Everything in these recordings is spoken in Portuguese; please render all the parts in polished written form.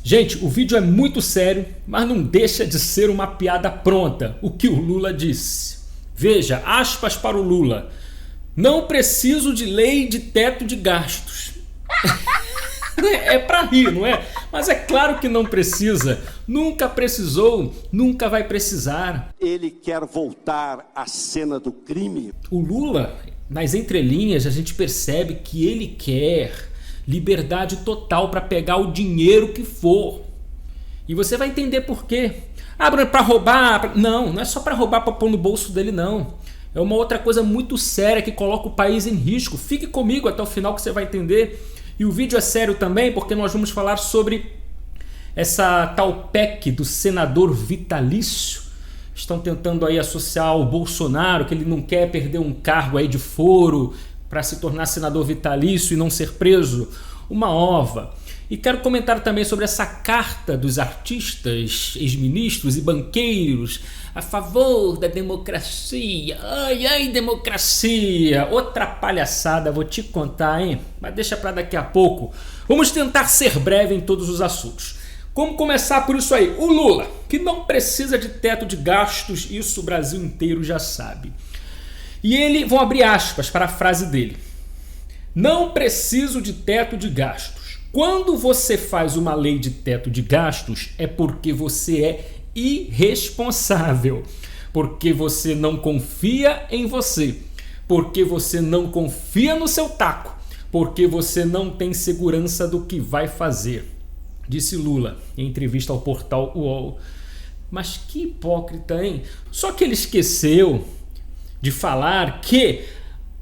Gente, o vídeo é muito sério, mas não deixa de ser uma piada pronta, o que o Lula disse. Veja, aspas para o Lula. Não preciso de lei de teto de gastos. É para rir, não é? Mas é claro que não precisa. Nunca precisou, nunca vai precisar. Ele quer voltar à cena do crime. O Lula, nas entrelinhas, a gente percebe que ele quer liberdade total para pegar o dinheiro que for. E você vai entender por quê. Ah, Bruno, para roubar? Não é só para roubar para pôr no bolso dele, não. É uma outra coisa muito séria que coloca o país em risco. Fique comigo até o final que você vai entender. E o vídeo é sério também porque nós vamos falar sobre essa tal PEC do senador vitalício. Estão tentando aí associar ao Bolsonaro, que ele não quer perder um cargo aí de foro para se tornar senador vitalício e não ser preso. Uma ova. E quero comentar também sobre essa carta dos artistas, ex-ministros e banqueiros a favor da democracia. Ai, democracia! Outra palhaçada, vou te contar, hein? Mas deixa para daqui a pouco. Vamos tentar ser breve em todos os assuntos. Como começar por isso aí? O Lula, que não precisa de teto de gastos, isso o Brasil inteiro já sabe. E ele, vou abrir aspas para a frase dele. Não preciso de teto de gastos. Quando você faz uma lei de teto de gastos é porque você é irresponsável, porque você não confia em você, porque você não confia no seu taco, porque você não tem segurança do que vai fazer, disse Lula em entrevista ao portal UOL. Mas que hipócrita, hein? Só que ele esqueceu de falar que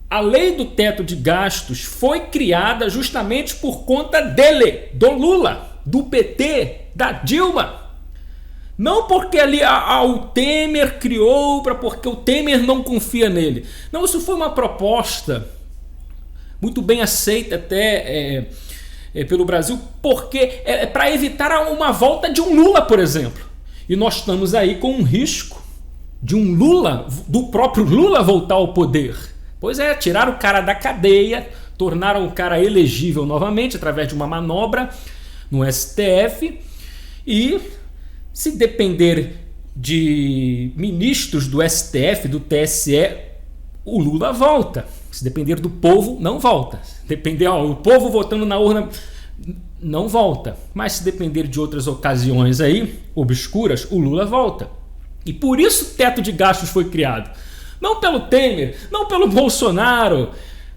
a lei do teto de gastos foi criada justamente por conta dele, do Lula, do PT, da Dilma. Não porque ali o Temer criou, porque o Temer não confia nele. Não, isso foi uma proposta muito bem aceita até pelo Brasil, porque é para evitar uma volta de um Lula, por exemplo. E nós estamos aí com um risco de um Lula, do próprio Lula voltar ao poder. Pois é, tiraram o cara da cadeia, tornaram o cara elegível novamente através de uma manobra no STF e, se depender de ministros do STF, do TSE, o Lula volta. Se depender do povo, não volta. Depender, o povo votando na urna, não volta. Mas se depender de outras ocasiões aí, obscuras, o Lula volta. E por isso o teto de gastos foi criado. Não pelo Temer, não pelo Bolsonaro,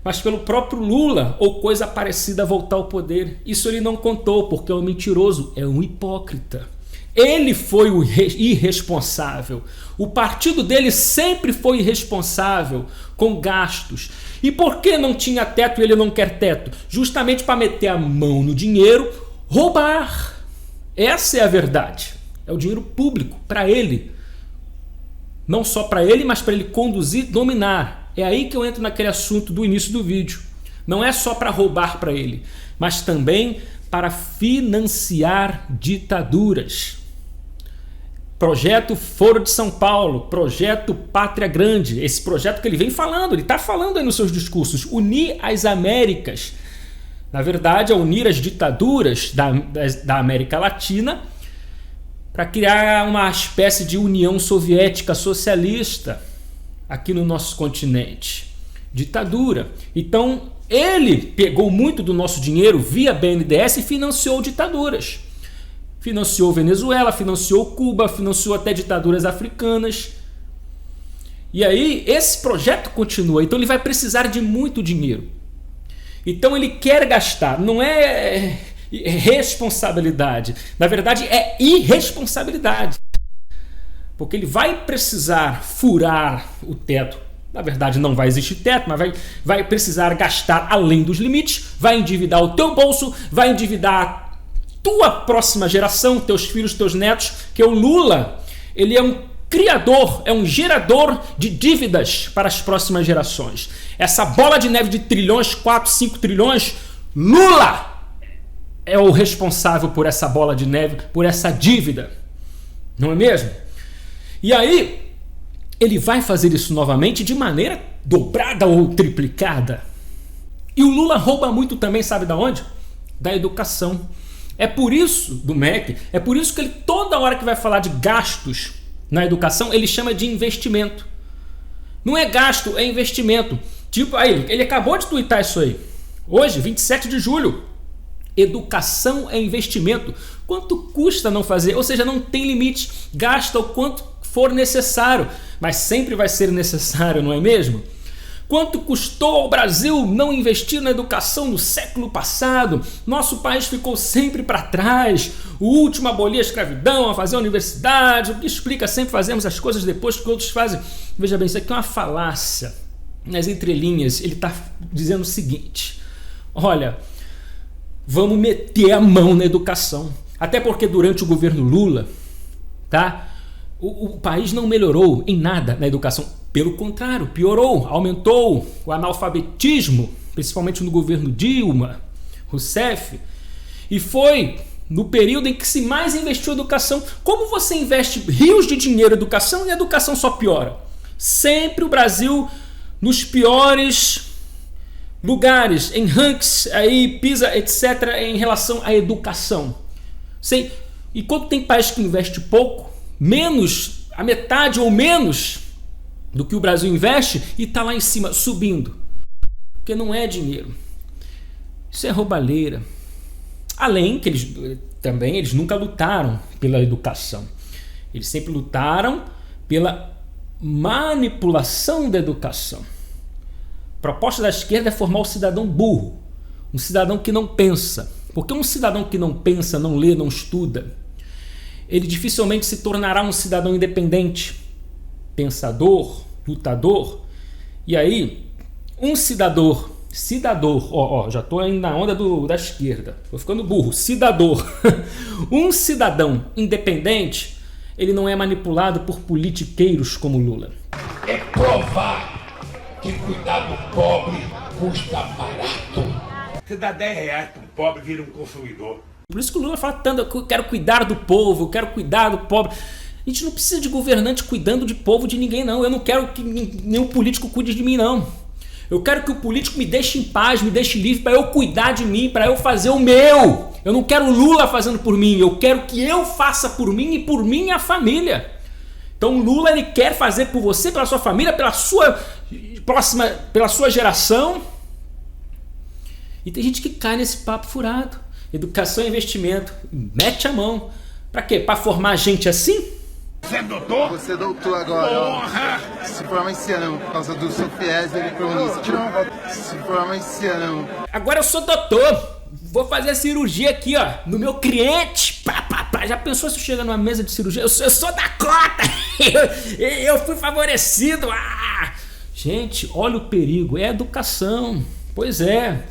mas pelo próprio Lula ou coisa parecida voltar ao poder. Isso ele não contou porque é um mentiroso, é um hipócrita. Ele foi o irresponsável. O partido dele sempre foi irresponsável com gastos. E por que não tinha teto e ele não quer teto? Justamente para meter a mão no dinheiro, roubar. Essa é a verdade. É o dinheiro público para ele. Não só para ele, mas para ele conduzir, dominar. É aí que eu entro naquele assunto do início do vídeo. Não é só para roubar para ele, mas também para financiar ditaduras. Projeto Foro de São Paulo, projeto Pátria Grande, esse projeto que ele vem falando, ele está falando aí nos seus discursos, unir as Américas. Na verdade, é unir as ditaduras da América Latina para criar uma espécie de União Soviética socialista aqui no nosso continente. Ditadura. Então, ele pegou muito do nosso dinheiro via BNDES e financiou ditaduras. Financiou Venezuela, financiou Cuba, financiou até ditaduras africanas. E aí, esse projeto continua. Então, ele vai precisar de muito dinheiro. Então, ele quer gastar. Não é responsabilidade. Na verdade, é irresponsabilidade. Porque ele vai precisar furar o teto. Na verdade, não vai existir teto, mas vai precisar gastar além dos limites, vai endividar o teu bolso, vai endividar a tua próxima geração, teus filhos, teus netos, que o Lula, ele é um criador, é um gerador de dívidas para as próximas gerações. Essa bola de neve de trilhões, 4, 5 trilhões, Lula é o responsável por essa bola de neve, por essa dívida. Não é mesmo? E aí, ele vai fazer isso novamente de maneira dobrada ou triplicada. E o Lula rouba muito também, sabe da onde? Da educação. É por isso, do MEC, é por isso que ele toda hora que vai falar de gastos na educação, ele chama de investimento. Não é gasto, é investimento. Tipo, aí, ele acabou de tuitar isso aí. Hoje, 27 de julho. Educação é investimento. Quanto custa não fazer? Ou seja, não tem limite. Gasta o quanto for necessário. Mas sempre vai ser necessário, não é mesmo? Quanto custou ao Brasil não investir na educação no século passado? Nosso país ficou sempre para trás. O último a abolir a escravidão, a fazer a universidade. O que explica sempre fazemos as coisas depois que outros fazem. Veja bem, isso aqui é uma falácia. Nas entrelinhas, ele está dizendo o seguinte: olha, vamos meter a mão na educação. Até porque durante o governo Lula, tá? O país não melhorou em nada na educação. Pelo contrário, piorou, aumentou o analfabetismo, principalmente no governo Dilma Rousseff. E foi no período em que se mais investiu em educação. Como você investe rios de dinheiro em educação e a educação só piora? Sempre o Brasil nos piores lugares, em rankings, aí, PISA, etc., em relação à educação. Sei. E quando tem país que investe pouco, menos, a metade ou menos do que o Brasil investe, e está lá em cima, subindo. Porque não é dinheiro. Isso é roubalheira. Além que eles nunca lutaram pela educação. Eles sempre lutaram pela manipulação da educação. A proposta da esquerda é formar o cidadão burro, um cidadão que não pensa. Porque um cidadão que não pensa, não lê, não estuda, ele dificilmente se tornará um cidadão independente, pensador, lutador. E aí, um cidador, já estou indo na onda da esquerda, estou ficando burro, cidador. Um cidadão independente, ele não é manipulado por politiqueiros como Lula. É provar que cuidar do pobre custa barato. Você dá R$10 para um pobre, vira um consumidor. Por isso que o Lula fala tanto: eu quero cuidar do povo, eu quero cuidar do pobre. A gente não precisa de governante cuidando de povo de ninguém, não. Eu não quero que nenhum político cuide de mim, não. Eu quero que o político me deixe em paz, me deixe livre para eu cuidar de mim, para eu fazer o meu. Eu não quero o Lula fazendo por mim, eu quero que eu faça por mim e por minha família. Então o Lula, ele quer fazer por você, pela sua família, pela sua próxima, pela sua geração. E tem gente que cai nesse papo furado. Educação é investimento. Mete a mão. Pra quê? Pra formar gente assim? Você é doutor? Você é doutor agora. Porra! Se forma esse ano, por causa do seu FIES, ele pronuncia. Se forma esse ano. Agora eu sou doutor. Vou fazer a cirurgia aqui, ó, no meu cliente. Já pensou se chega numa mesa de cirurgia? Eu sou da cota. Eu fui favorecido. Gente, olha o perigo. É educação. Pois é.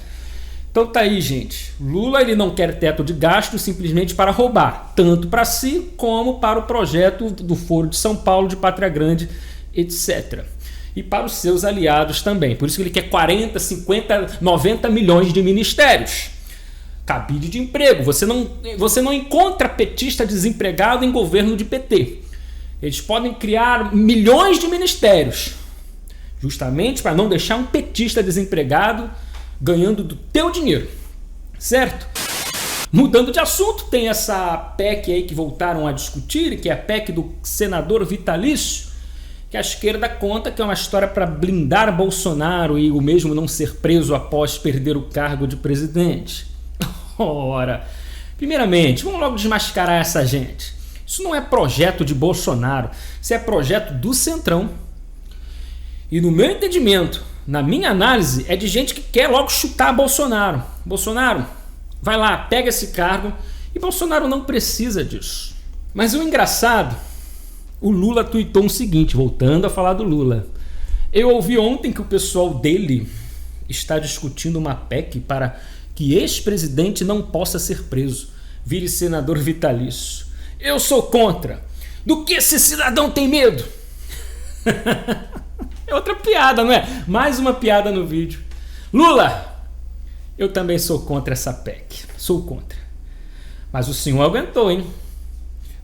Então tá aí, gente. Lula, ele não quer teto de gasto simplesmente para roubar, tanto para si como para o projeto do Foro de São Paulo, de Pátria Grande, etc. E para os seus aliados também. Por isso que ele quer 40, 50, 90 milhões de ministérios. Cabide de emprego. Você não encontra petista desempregado em governo de PT. Eles podem criar milhões de ministérios, justamente para não deixar um petista desempregado ganhando do teu dinheiro, certo? Mudando de assunto, tem essa PEC aí que voltaram a discutir, que é a PEC do senador vitalício, que a esquerda conta que é uma história para blindar Bolsonaro e o mesmo não ser preso após perder o cargo de presidente. Ora, primeiramente, vamos logo desmascarar essa gente. Isso não é projeto de Bolsonaro, isso é projeto do Centrão. E no meu entendimento, na minha análise, é de gente que quer logo chutar Bolsonaro. Bolsonaro, vai lá, pega esse cargo. E Bolsonaro não precisa disso. Mas o engraçado, o Lula tuitou o seguinte, voltando a falar do Lula. Eu ouvi ontem que o pessoal dele está discutindo uma PEC para que ex-presidente não possa ser preso, vire senador vitalício. Eu sou contra. Do que esse cidadão tem medo? É outra piada, não é? Mais uma piada no vídeo. Lula, eu também sou contra essa PEC. Sou contra. Mas o senhor aguentou, hein?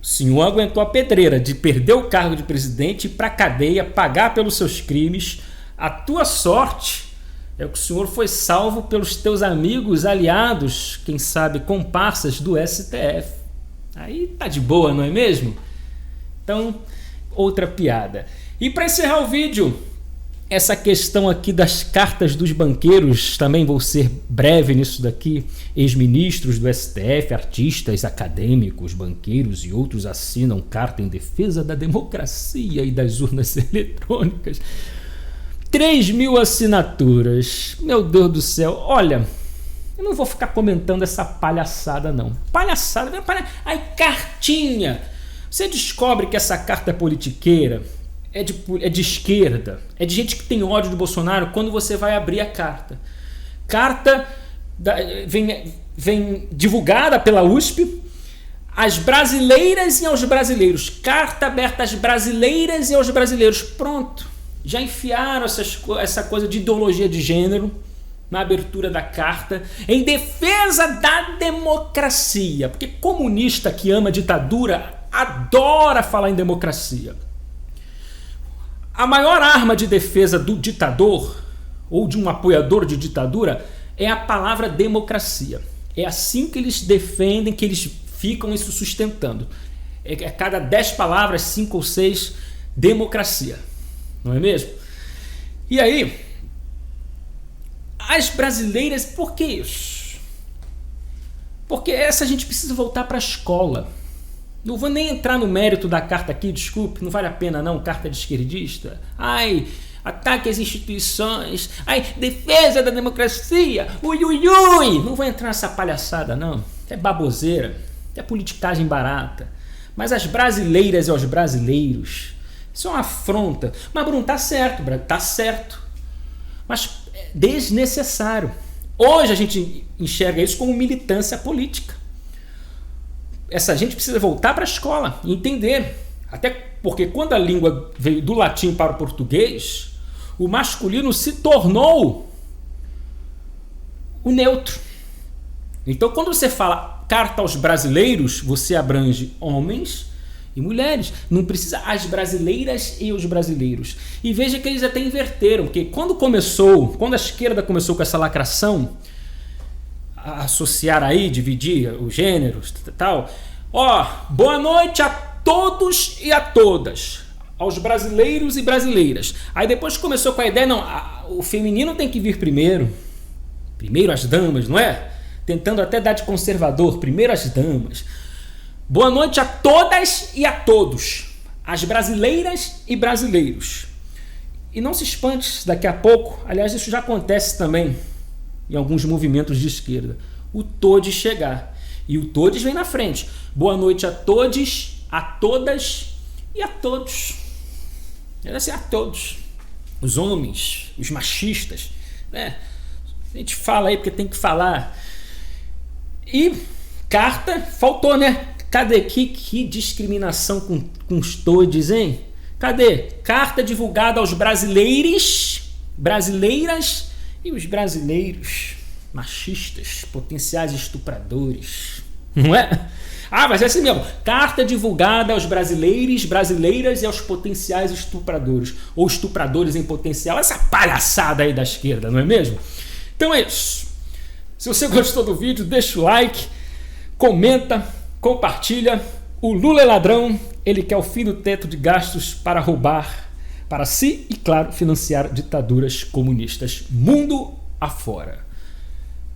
O senhor aguentou a pedreira de perder o cargo de presidente, ir pra cadeia, pagar pelos seus crimes. A tua sorte é que o senhor foi salvo pelos teus amigos, aliados, quem sabe comparsas do STF. Aí tá de boa, não é mesmo? Então, outra piada. E para encerrar o vídeo, essa questão aqui das cartas dos banqueiros, também vou ser breve nisso daqui. Ex-ministros do STF, artistas, acadêmicos, banqueiros e outros assinam carta em defesa da democracia e das urnas eletrônicas. 3.000 assinaturas. Meu Deus do céu. Olha, eu não vou ficar comentando essa palhaçada não. Palhaçada. Ai, cartinha. Você descobre que essa carta é politiqueira, é de esquerda, é de gente que tem ódio do Bolsonaro quando você vai abrir a carta. Carta vem divulgada pela USP às brasileiras e aos brasileiros. Carta aberta às brasileiras e aos brasileiros. Pronto. Já enfiaram essa coisa de ideologia de gênero na abertura da carta em defesa da democracia. Porque comunista que ama ditadura adora falar em democracia. A maior arma de defesa do ditador ou de um apoiador de ditadura é a palavra democracia. É assim que eles defendem, que eles ficam isso sustentando. É cada 10 palavras, 5 ou 6, democracia. Não é mesmo? E aí, as brasileiras, por que isso? Porque essa gente precisa voltar para a escola. Não vou nem entrar no mérito da carta aqui, desculpe, não vale a pena não, carta de esquerdista. Ai, ataque às instituições, ai, defesa da democracia, ui, ui, ui. Não vou entrar nessa palhaçada não, é baboseira, é politicagem barata. Mas as brasileiras e os brasileiros, isso é uma afronta. Mas Bruno, tá certo, mas é desnecessário. Hoje a gente enxerga isso como militância política. Essa gente precisa voltar para a escola e entender. Até porque quando a língua veio do latim para o português, o masculino se tornou o neutro. Então quando você fala carta aos brasileiros, você abrange homens e mulheres. Não precisa as brasileiras e os brasileiros. E veja que eles até inverteram, porque quando a esquerda começou com essa lacração, associar aí, dividir os gêneros e tal. Boa noite a todos e a todas, aos brasileiros e brasileiras. Aí depois começou com a ideia, não, o feminino tem que vir primeiro as damas, não é? Tentando até dar de conservador, primeiro as damas. Boa noite a todas e a todos, as brasileiras e brasileiros. E não se espante, daqui a pouco, aliás, isso já acontece também em alguns movimentos de esquerda, o todes chegar. E o todes vem na frente. Boa noite a todos, a todas e a todos. Deve ser a todos. Os homens, os machistas, né? A gente fala aí porque tem que falar. E carta, faltou, né? Cadê? Que discriminação com os todes, hein? Cadê? Carta divulgada aos brasileiros, brasileiras e os brasileiros machistas, potenciais estupradores, não é? Mas é assim mesmo. Carta divulgada aos brasileiros, brasileiras e aos potenciais estupradores, ou estupradores em potencial. Essa palhaçada aí da esquerda, não é mesmo? Então é isso. Se você gostou do vídeo, deixa o like, comenta, compartilha. O Lula é ladrão, ele quer o fim do teto de gastos para roubar para si e, claro, financiar ditaduras comunistas mundo afora.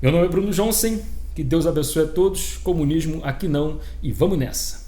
Meu nome é Bruno Johnson, que Deus abençoe a todos, comunismo aqui não, e vamos nessa.